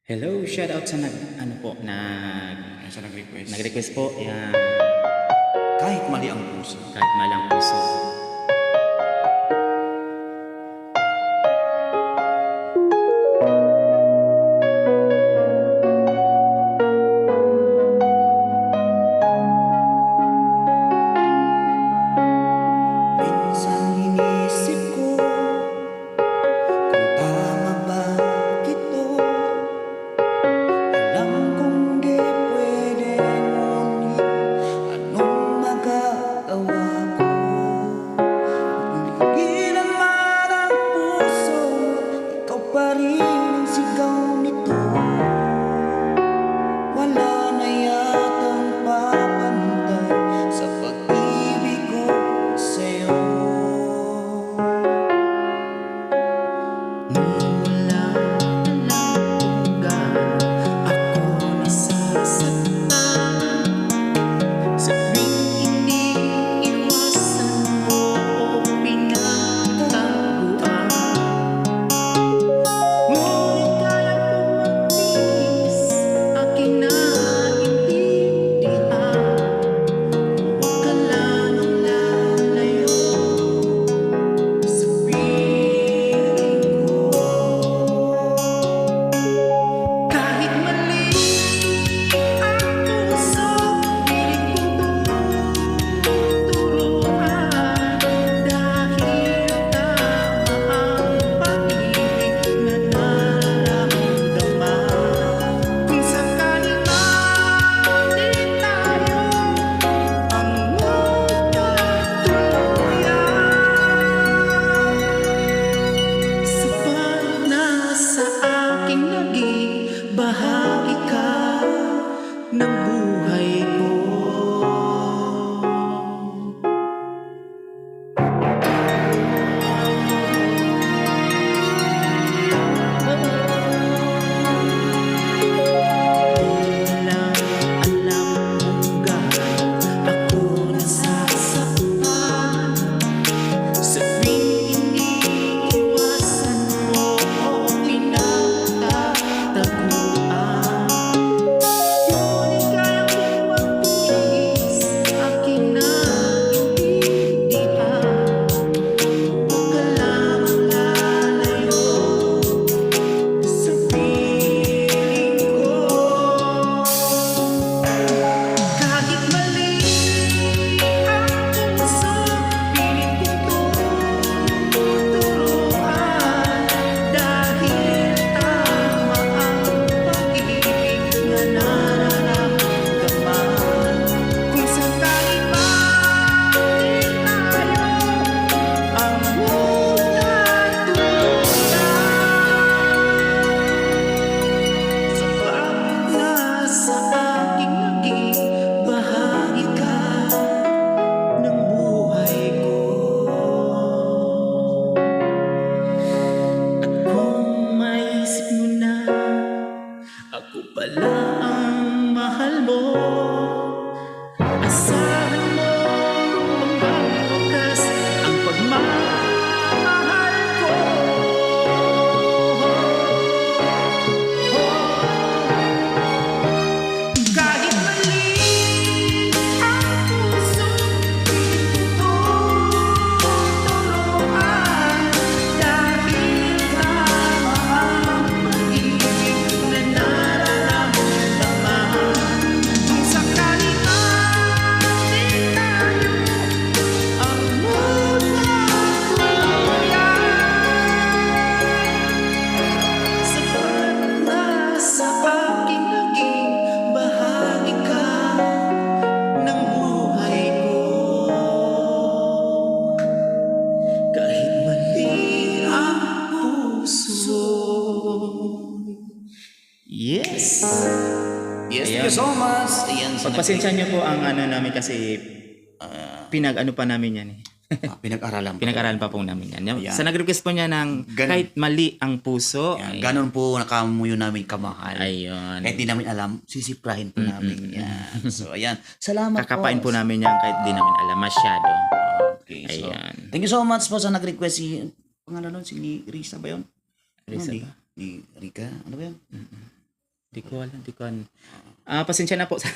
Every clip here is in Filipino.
Hello, shout out sa Sa nag-request. nag-request po. Yan, Kahit mali ang puso. kahit malang puso. Minsan inisip ko kung tama ba ito. Alam kong di pwede, ngunit anong magagawa ko? Pigilan man ang puso, ikaw pa rin ang sigaw nito. Wala na yatang papantay sa pag-ibig ko sa'yo. Wala na kung gaano ako nasasaktan sa tuwing iniiwasan mo o pinagtaguan. Ngunit kaya kong magtiis, aking naiintindihan. Huwag ka lamang lalayo sa piling ko. Kahit mali ang puso, piling kong tuturuan. Dahil tama ang pag-ibig na nararamdaman. Kung sakaling mali tayo, ang magkatuluyan. Sapat na sa aking naging bahagi ka ng buhay ko. Walang alam kung gaano ako nasasaktan sa tuwing iniiwasan mo o pinagtataguan. Ngunit kaya kong magtiis, aking naiintindihan. Huwag ka lamang lalayo sa piling ko. Kahit mali ang puso, piling kong tuturuan. Dahil tama ang pag-ibig na nararamdaman. Kung sakaling mali tayo, ang magkatuluyan. Sapat na sa aking naging bahagi ka ng buhay ko. At kung maisip mo na ako pala ang mahal mo, asahan mo magwawakas ang pagmamahal ko. Kahit mali ang puso, piling kong tuturuan. Dahil tama ang pag-ibig na nararamdaman. Kung sakaling mali tayo, ang magkatuluyan. Sapat na sa aking naging bahagi ka ng buhay ko. Kahit mali ang puso. Yes! Yes, Ayan. thank you so much. Ayan, Pagpasensya niyo po ang namin kasi pinag-ano pa namin yan eh. pinag-aralan pa. Pinag-aralan pa po namin yan. Ayan. Sa nag-request po niya ng Gan- kahit mali ang puso. Yan, ganon po nakamuyo namin kamahal. Ayun. Kahit di namin alam, sisiprahin po namin yan. So, ayan. Salamat Kakapain po po. namin yan kahit di namin alam masyado. Okay, so, Ayan. thank you so much po sa nag-request pangalan nun, si Risa ba yun? Risa Ano, ba? Ni Rica, ano ba yun? Di ko alam, di ko ano. Pasensya na po sa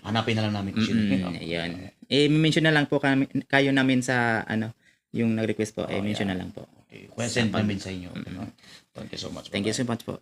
Hanapin na lang namin kung sino yun. Ayun. I-mention na lang po kayo namin sa yung nag-request po. I-mention na lang po. Okay. Kaya send namin sa inyo. Thank you so much. Thank you so much po.